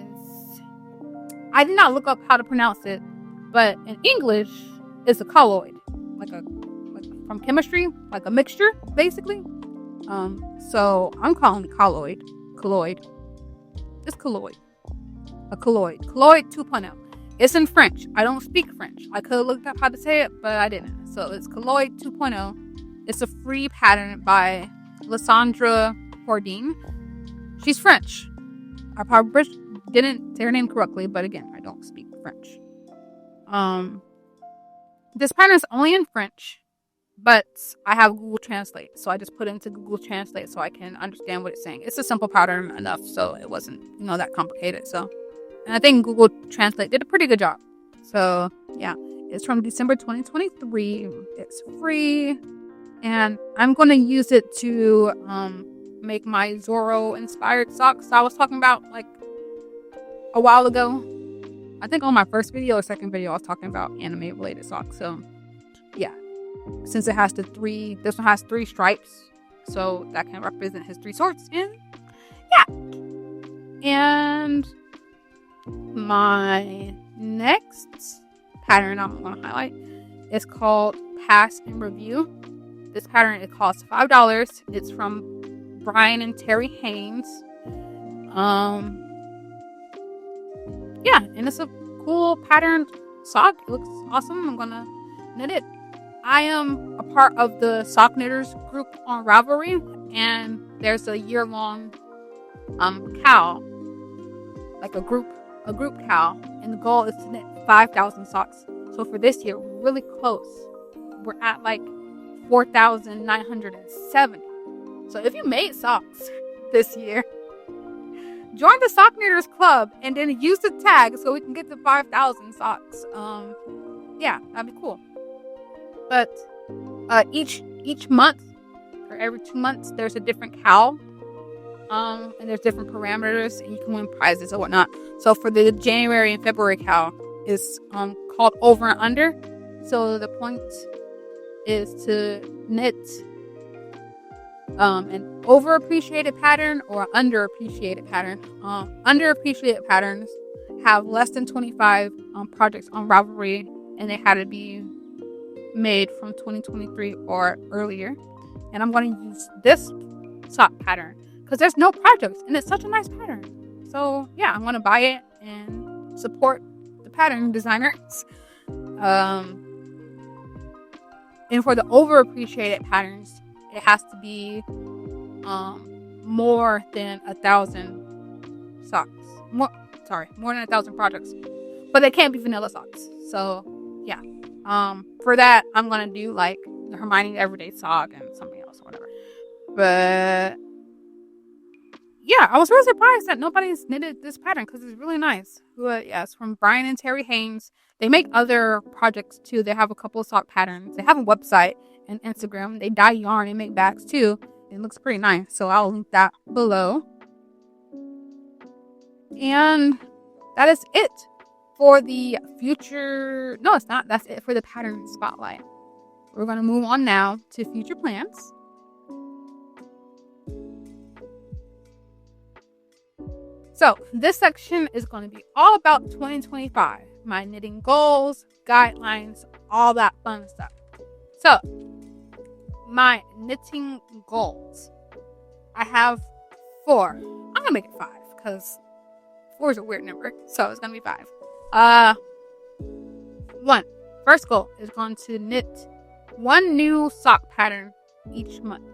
I did not look up how to pronounce it, but in English it's a colloid, like from chemistry, like a mixture basically. So I'm calling it colloid. It's colloid. A colloid 2.0. It's in French. I don't speak French. I could have looked up how to say it, but I didn't. So it's colloid 2.0. It's a free pattern by Lysandra Bourdin. She's French. I probably didn't say her name correctly, but again, I don't speak French. This pattern is only in French, but I have Google Translate, so I just put it into Google Translate so I can understand what it's saying. It's a simple pattern enough, so it wasn't, that complicated. So, and I think Google Translate did a pretty good job. So yeah, it's from December 2023. It's free, and I'm going to use it to make my Zorro inspired socks I was talking about like a while ago. I think on my first video or second video I was talking about anime related socks. So yeah, since it has this one has 3 stripes, so that can represent his 3 swords. And yeah, and my next pattern I'm going to highlight is called Pass and Review. This pattern, it costs $5. It's from Brian and Terry Haynes. Yeah, and it's a cool pattern sock. It looks awesome. I'm gonna knit it. I am a part of the sock knitters group on Ravelry, and there's a year-long cow, like a group cow, and the goal is to knit 5,000 socks. So for this year, we're really close. We're at like 4,970. So if you made socks this year, join the Sock Knitters Club and then use the tag so we can get to 5,000 socks. Yeah, that'd be cool. But each month, or every 2 months, there's a different cow. And there's different parameters, and you can win prizes or whatnot. So for the January and February cow is called Over and Under. So the point is to knit an overappreciated pattern or underappreciated pattern. Underappreciated patterns have less than 25 projects on Ravelry, and they had to be made from 2023 or earlier. And I'm going to use this sock pattern because there's no projects, and it's such a nice pattern. So yeah, I'm going to buy it and support the pattern designers. And for the overappreciated patterns, it has to be more than 1,000 socks. More than 1,000 projects. But they can't be vanilla socks. So yeah. For that, I'm gonna do like the Hermione Everyday sock and something else or whatever. But yeah, I was really surprised that nobody's knitted this pattern because it's really nice. But yeah, it's from Brian and Terry Haynes. They make other projects too. They have a couple of sock patterns. They have a website and Instagram. They dye yarn and make bags too. It looks pretty nice. So I'll link that below. And that is it for the future. No, it's not. That's it for the pattern spotlight. We're going to move on now to future plans. So this section is going to be all about 2025. My knitting goals, guidelines, all that fun stuff. So my knitting goals. I have 4. I'm going to make it 5 because 4 is a weird number. So it's going to be 5. 1. First goal is going to knit 1 new sock pattern each month.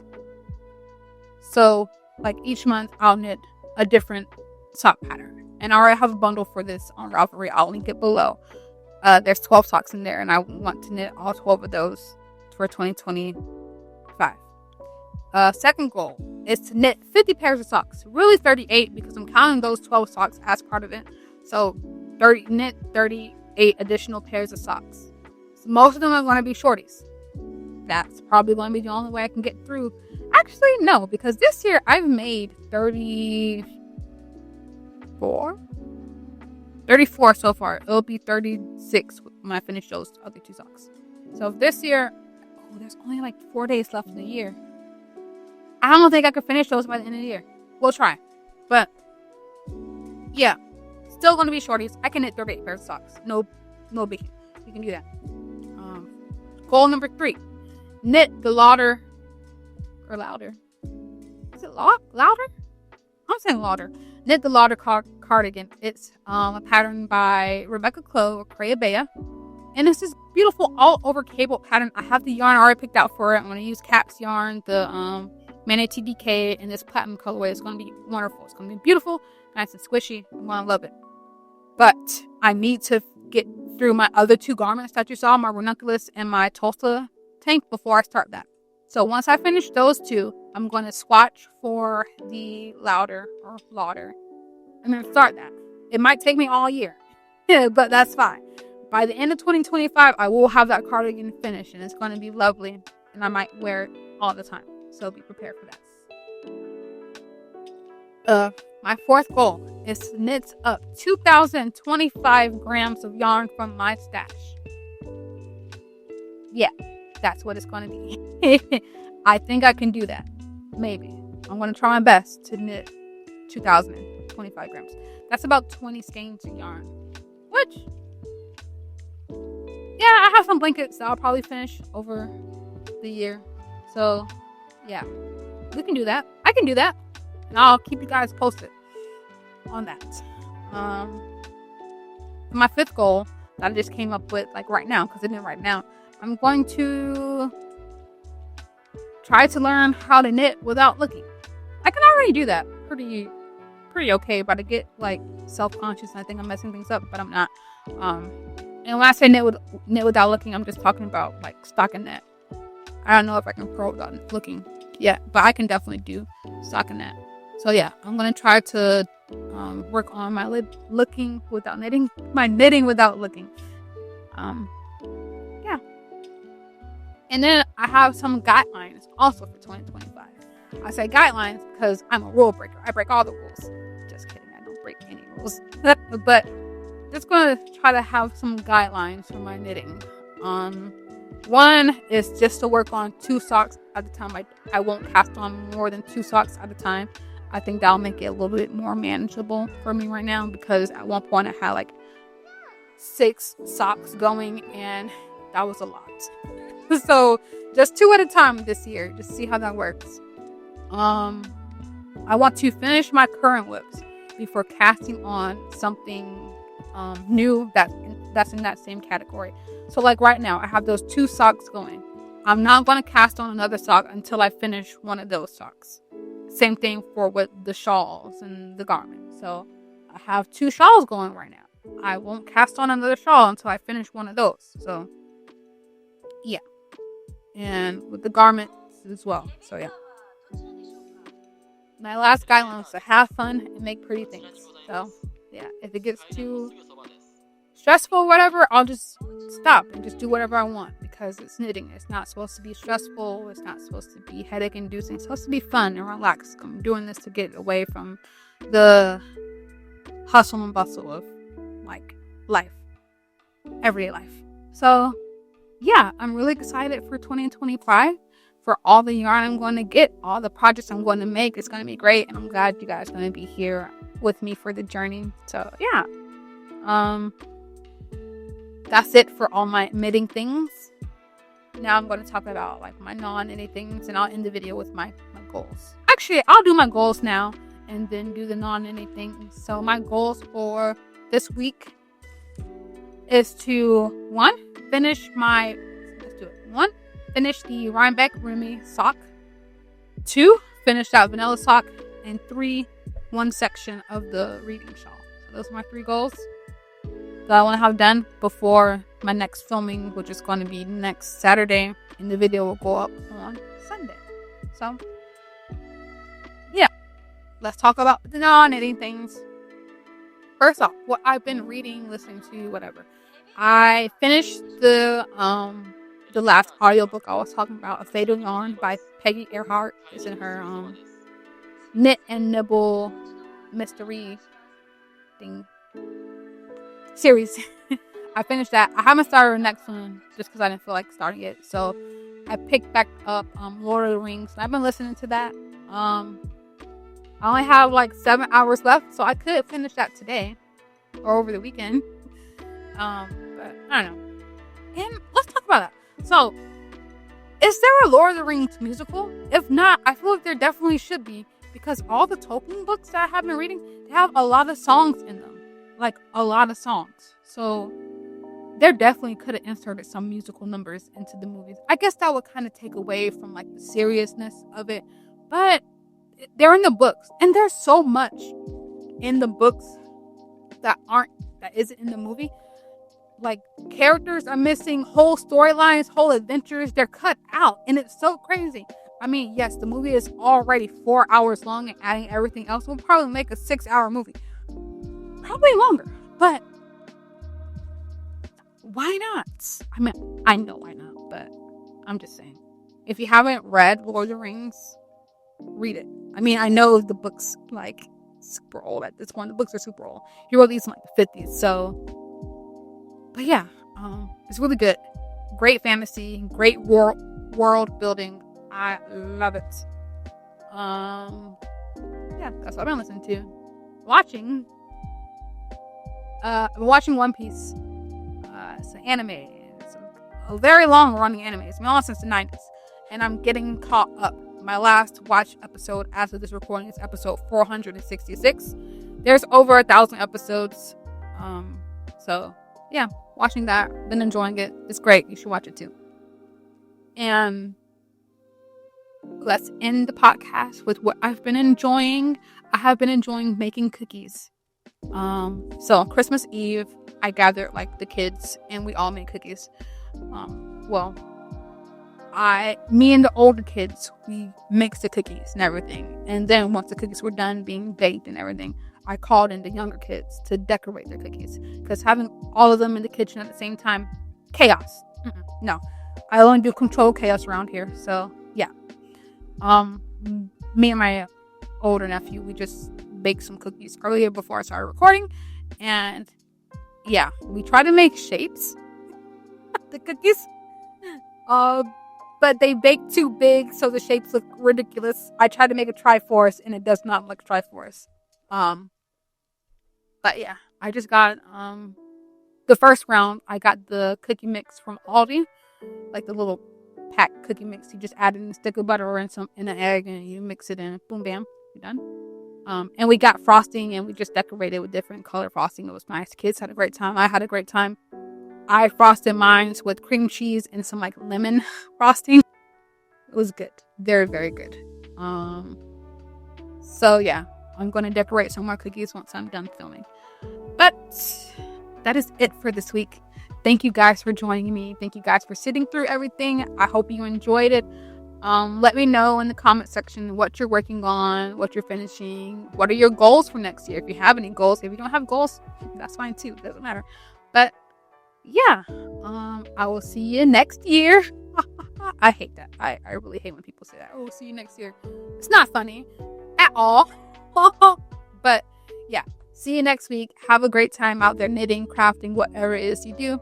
So like each month I'll knit a different sock pattern. And I already have a bundle for this on Ravelry. I'll link it below. There's 12 socks in there, and I want to knit all 12 of those for 2025. Second goal is to knit 50 pairs of socks. Really 38 because I'm counting those 12 socks as part of it. So knit 38 additional pairs of socks. So most of them are going to be shorties. That's probably going to be the only way I can get through. Actually, no, because this year I've made 34 so far. It'll be 36 when I finish those other 2 socks. So this year, there's only like 4 days left in the year. I don't think I could finish those by the end of the year. We'll try. But yeah, still going to be shorties. I can knit 38 pairs of socks. No biggie. You can do that. Goal number 3. Knit the louder. Is it louder? I'm saying louder. Knit the louder cardigan. It's a pattern by Rebecca Clow, KittyBea. And it's this beautiful all over cable pattern. I have the yarn already picked out for it. I'm going to use Caps yarn, the Mana TDK, in this platinum colorway. It's going to be wonderful. It's going to be beautiful, nice and squishy. I'm going to love it. But I need to get through my other 2 garments that you saw, my ranunculus and my Tulsa tank, before I start that. So once I finish those 2, I'm going to swatch for the lauder, and then start that. It might take me all year, but that's fine. By the end of 2025, I will have that cardigan finished, and it's going to be lovely, and I might wear it all the time. So be prepared for that. My 4th goal is to knit up 2,025 grams of yarn from my stash. Yeah, that's what it's going to be. I think I can do that. Maybe. I'm going to try my best to knit 2,025 grams. That's about 20 skeins of yarn. Which, yeah, I have some blankets that I'll probably finish over the year. So, yeah, we can do that. I can do that. And I'll keep you guys posted on that. My 5th goal that I just came up with, like right now, because I didn't right now, I'm going to try to learn how to knit without looking. I can already do that pretty okay, but I get like self-conscious and I think I'm messing things up, but I'm not. And when I say knit without looking, I'm just talking about like stockinette. I don't know if I can purl without looking yet, but I can definitely do stockinette. So yeah, I'm gonna try to work on my knitting without looking. Yeah. And then I have some guidelines also for 2025. I say guidelines because I'm a rule breaker. I break all the rules. Just kidding, I don't break any rules. But just gonna try to have some guidelines for my knitting. One is just to work on 2 socks at a time. I won't cast on more than 2 socks at a time. I think that'll make it a little bit more manageable for me right now, because at one point I had like 6 socks going and that was a lot. So just 2 at a time this year, just see how that works. I want to finish my current WIPs before casting on something new that's in that same category. So like right now I have those 2 socks going. I'm not going to cast on another sock until I finish one of those socks. Same thing for with the shawls and the garments. So I have 2 shawls going right now. I won't cast on another shawl until I finish one of those. So yeah. And with the garments as well. So yeah. My last guideline was to have fun and make pretty things. So yeah, if it gets too stressful or whatever, I'll just stop and just do whatever I want, because it's knitting. It's not supposed to be stressful. It's not supposed to be headache inducing. It's supposed to be fun and relaxed. I'm doing this to get away from the hustle and bustle of like life, everyday life. So yeah, I'm really excited for 2025, for all the yarn I'm going to get, all the projects I'm going to make. It's going to be great, and I'm glad you guys are going to be here with me for the journey. So yeah, that's it for all my knitting things. Now I'm going to talk about like my non-knitting things, and I'll end the video with my goals. Actually, I'll do my goals now and then do the non-knitting things. So my goals for this week is to finish the Rhinebeck Rumi sock. 2, finish that vanilla sock. And 3, one section of the reading shawl. So those are my 3 goals. that I want to have done before my next filming, which is going to be next Saturday, and the video will go up on Sunday. So, yeah, let's talk about the non-knitting things. First off, what I've been reading, listening to, whatever. I finished the last audiobook I was talking about, A Fatal Yarn by Peggy Earhart. It's in her Knit and Nibble mystery thing series. I finished that. I haven't started the next one just because I didn't feel like starting it. So I picked back up Lord of the Rings, and I've been listening to that. I only have like 7 hours left, so I could finish that today or over the weekend. But I don't know. And let's talk about that. So, is there a Lord of the Rings musical? If not, I feel like there definitely should be, because all the Tolkien books that I have been reading, they have a lot of songs in them. Like, a lot of songs. So, there definitely could have inserted some musical numbers into the movies. I guess that would kind of take away from, like, the seriousness of it. But they're in the books. And there's so much in the books that isn't in the movie. Like, characters are missing, whole storylines, whole adventures, they're cut out. And it's so crazy. I mean, yes, the movie is already 4 hours long, and adding everything else will probably make a 6-hour movie. Probably longer. But why not? I mean, I know why not, but I'm just saying. If you haven't read Lord of the Rings, read it. I mean, I know the book's like super old at this point. The books are super old. He wrote these in like the 50s, so. But yeah, it's really good. Great fantasy, great world building. I love it. Yeah, that's what I've been listening to. Watching. I've been watching One Piece. It's an anime. It's a very long running anime. It's been on since the 90s. And I'm getting caught up. My last watch episode as of this recording is episode 466. There's over 1,000 episodes. So yeah, watching that. Been enjoying it. It's great. You should watch it too. And let's end the podcast with what I've been enjoying. I have been enjoying making cookies. So on Christmas Eve, I gathered like the kids and we all made cookies. Me and the older kids, we mixed the cookies and everything. And then once the cookies were done being baked and everything, I called in the younger kids to decorate their cookies. Because having all of them in the kitchen at the same time, chaos. No, I only do controlled chaos around here. So yeah, me and my older nephew, we just baked some cookies earlier before I started recording. And yeah, we try to make shapes. The cookies. But they bake too big, so the shapes look ridiculous. I tried to make a Triforce, and it does not look Triforce. But yeah, I just got the first round. I got the cookie mix from Aldi, like the little pack cookie mix. You just add in a stick of butter and an egg, and you mix it in. Boom, bam, you're done. And we got frosting, and we just decorated with different color frosting. It was nice. Kids had a great time. I had a great time. I frosted mine with cream cheese and some like lemon frosting. It was good. Very, very good. So yeah, I'm going to decorate some more cookies once I'm done filming. But that is it for this week. Thank you guys for joining me. Thank you guys for sitting through everything. I hope you enjoyed it. Let me know in the comment section what you're working on, what you're finishing, what are your goals for next year. If you have any goals, if you don't have goals, that's fine too. It doesn't matter. But yeah, I will see you next year. I hate that. I really hate when people say that. Oh, see you next year. It's not funny at all. But yeah, see you next week. Have a great time out there knitting, crafting, whatever it is you do.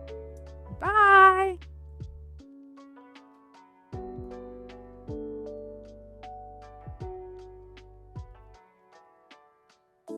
Bye.